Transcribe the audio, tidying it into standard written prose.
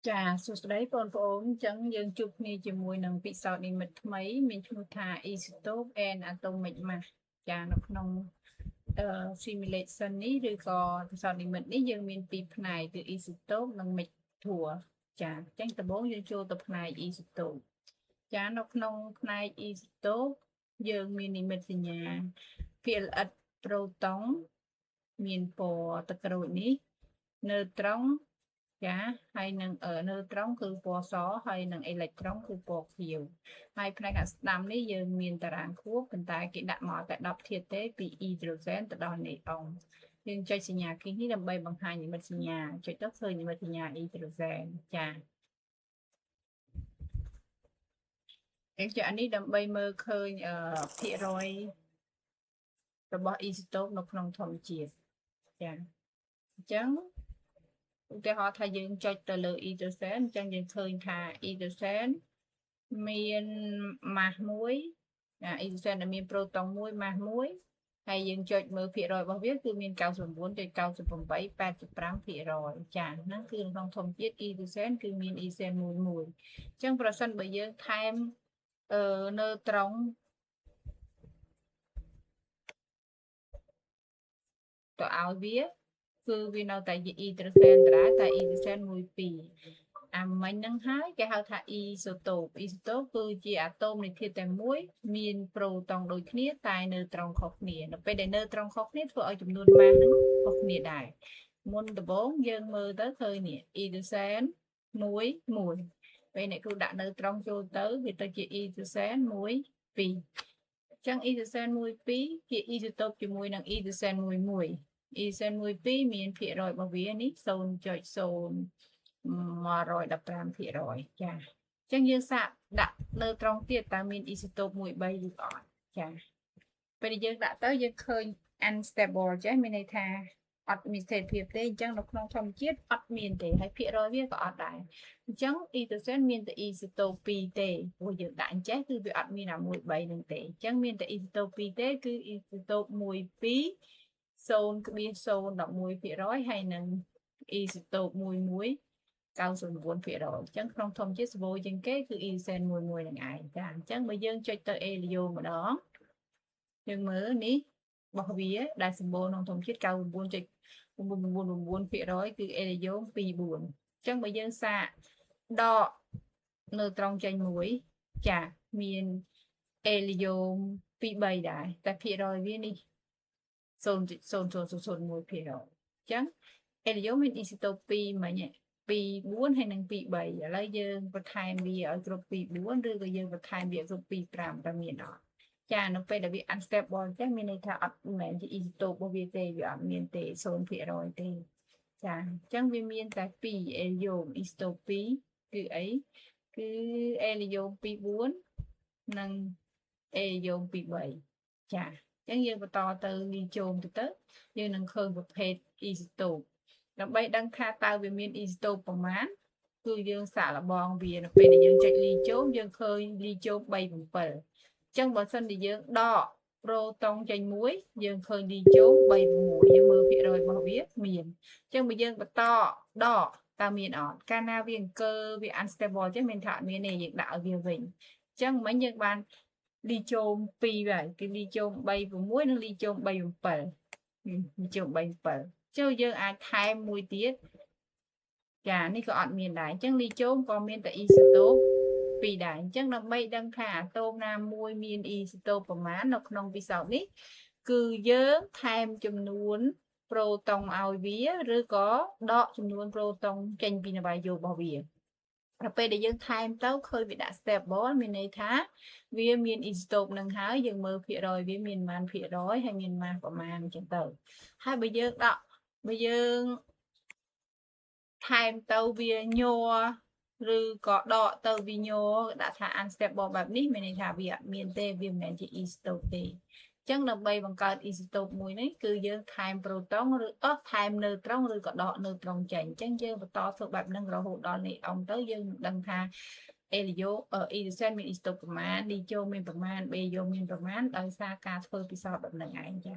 ចាសួស្តីបងប្អូនអញ្ចឹងយើងជួបគ្នាជាមួយនឹងពិសោធន៍និមិត្តថ្មីមានឈ្មោះថា Isotope and Atomic Mass ចានៅក្នុងsimulation នេះឬក៏ពិសោធន៍និមិត្តនេះយើងមានពីរផ្នែកគឺ Isotope និង Mixture ចាអញ្ចឹងដំបូងយើងចូលទៅផ្នែក Isotope ចានៅក្នុងផ្នែក Isotope យើងមាននិមិត្តសញ្ញាភាគល្អិតប្រូតុងមានពណ៌ទឹកក្រូចនេះនៅត្រង់ចាហើយនឹងនៅត្រង់គឺពណ៌សហើយនឹងអេເລັກត្រុងគឺពណ៌ខៀវហើយផ្នែកខាងស្ដាំនេះយើងមានតារាងខួបប៉ុន្តែគេដាក់មកតែ10ធាតុទេពីអ៊ីដ្រូសែនទៅដល់នេអុងយើងចុចសញ្ញាគីនេះដើម្បីបង្ហាញនិមិត្តសញ្ញាចុចទៅឃើញនិមិត្តសញ្ញាអ៊ីដ្រូសែនចាអានេះដើម្បីមើលឃើញភាគរយរបស់អ៊ីសូតូបនៅក្នុងធម្មជាតិចាអញ្ចឹងឧទាហរណ៍ថាយើងចុចទៅលើអ៊ីដ្រូសែនអញ្ចឹងយើងឃើញថាអ៊ីដ្រូសែនមានម៉ាសមួយអ៊ីដ្រូសែនដែលមានប្រូតុងមួយម៉ាសមួយហើយយើងចុចមើលភាគរយរបស់វាគឺមាន 99.98 85% ចាហ្នឹងគឺក្នុងធម្មជាតិអ៊ីដ្រូសែនគឺមានអ៊ីសែនមួយអញ្ចឹងប្រសិនបើយើងថែមនៅត្រង់ទៅឲ្យវាគឺវានៅតែជាអ៊ីដ្រូសែនដដែលតែអ៊ីដ្រូសែន1 2អាមិញហ្នឹងហើយគេហៅថាអ៊ីសូតូបគឺជាអាតូមនៃធាតុតែមួយមានប្រូតុងដូចគ្នាតែនៅត្រង់ខុសគ្នានៅពេលដែលនៅត្រង់ខុសគ្នាធ្វើឲ្យចំនួនម៉ាសហ្នឹងខុសគ្នាដែរមុនដំបូងយើងមើលទៅឃើញនេះអ៊ីដ្រូសែន1 ពេលអ្នកគ្រូដាក់នៅត្រង់ចូលទៅវាទៅជាអ៊ីដ្រូសែន1 2អញ្ចឹងអ៊ីដ្រូសែន1 2ជាអ៊ីសូតូបជាមួយនឹងអ៊ីដ្រូសែន1 1អ៊ីសែន1 2មានភាគរយរបស់វានេះ 0.0115% ចាអញ្ចឹងយើងសាកដាក់នៅត្រង់ទៀតតើមានអ៊ីសូតូប1 3ឬក៏អត់ចាពេលយើងដាក់ទៅយើងឃើញ unstable ចេះមានន័យថាអត់មានស្ថិរភាពទេអញ្ចឹងនៅក្នុងធម្មជាតិអត់មានទេហើយភាគរយវាក៏អត់ដែរអញ្ចឹងអ៊ីដ្រូសែនមានតែអ៊ីសូតូប2ទេព្រោះយើងដាក់អញ្ចេះគឺវាអត់មានអា1 3នឹងទេអញ្ចឹងមានតែអ៊ីសូតូប2ទេគឺអ៊ីសូតូប1 2 0.011% ហើយនឹងអ៊ីសូតូប1 1 99%អញ្ចឹងក្នុងធម្មជាតិសម្បូរជាងគេគឺអ៊ីសែន1 1នឹងឯងចាអញ្ចឹងបើយើងចុចទៅអេលីយ៉ូម្ដងយើងមើលនេះរបស់វាដែលសម្បូរក្នុងធម្មជាតិ 99.999% គឺអេលីយ៉ូ2 4អញ្ចឹងបើយើងសាកដកនៅត្រង់ចេញមួយចាមានអេលីយ៉ូ2 3ដែរតែភាគរយវានេះ0.0001%អញ្ចឹងអេលីយ៉ូមានអ៊ីសូតូប2មិញ2 4ហើយនឹង2 3ឥឡូវយើងបន្ថែមវាឲ្យគ្រប់2 4ឬក៏យើងបន្ថែមវាគ្រប់2 5តើមានអត់ចានៅពេលដែលវា unstable អញ្ចឹងមានន័យថាអត់មែនជាអ៊ីសូតូបរបស់វាទេវាអត់មានទេ 0% ទេចាអញ្ចឹងវាមានតែ2អេលីយ៉ូអ៊ីសូតូប2គឺអីគឺអេលីយ៉ូ2 4និងអេលីយ៉ូ2 3ចាអញ្ចឹងយើងបន្តទៅលីជូមទៅយើងនឹងឃើញប្រភេទអ៊ីសូតូបដើម្បីដឹងថាតើវាមានអ៊ីសូតូបប្រមាណគឺយើងសាកល្បងវានៅពេលដែលយើងចុចលីជូមយើងឃើញលីជូម3 7អញ្ចឹងបើសិនជាយើងដកប្រូតុងចេញមួយយើងឃើញលីជូម3 6យើងមើលភាគរយរបស់វាមានអញ្ចឹងបើយើងបន្តដកតើមានអត់កាលណាវាអង្គើវា unstable ចឹងមានថាអត់មានទេយើងដាក់ឲ្យវាវិញអញ្ចឹងមិញយើងបានលីជូម2ហើយគឺលីជូម3 6និងលីជូម3 7លីជូម3 7ចូលយើងអាចថែមមួយទៀតចានេះក៏អត់មានដែរអញ្ចឹងលីជូមក៏មានតែអ៊ីសូតូប2ដែរអញ្ចឹងដើម្បីដឹងថាអាតូមណាមួយមានអ៊ីសូតូបប្រមាណនៅក្នុងពិសោធន៍នេះគឺយើងថែមចំនួនប្រូតុងឲ្យវាឬក៏ដកចំនួនប្រូតុងចេញពីនវាយោរបស់វាដល់ពេលដែលយើងថែមទៅឃើញវាដាក់ stable មានន័យថាវាមានអ៊ីសូតូបនឹងហើយយើងមើលភាគរយវាមានប៉ុន្មានភាគរយហើយមានម៉ាសប្រមាណអញ្ចឹងទៅហើយបើយើងថែមទៅវាញ័រឬក៏ដកទៅវាញ័រដាក់ថា unstable បែបនេះមានន័យថាវាអត់មានទេវាមិនមែនជាអ៊ីសូតូបទេអញ្ចឹងដើម្បីបង្កើតអ៊ីសូតូបមួយនេះគឺយើងថែមប្រូតុងឬថែមនៅត្រង់ឬក៏ដកនៅត្រង់ចេញអញ្ចឹងយើងបន្តធ្វើបែបហ្នឹងរហូតដល់នេះអង្គទៅយើងដឹងថាអេលីយ៉ូអ៊ីដ្រូសែនមានអ៊ីសូតូបប្រមាណលីជូមានប្រមាណបេយ៉ូមានប្រមាណដោយសារការធ្វើពិសោធន៍បែបហ្នឹងឯងចា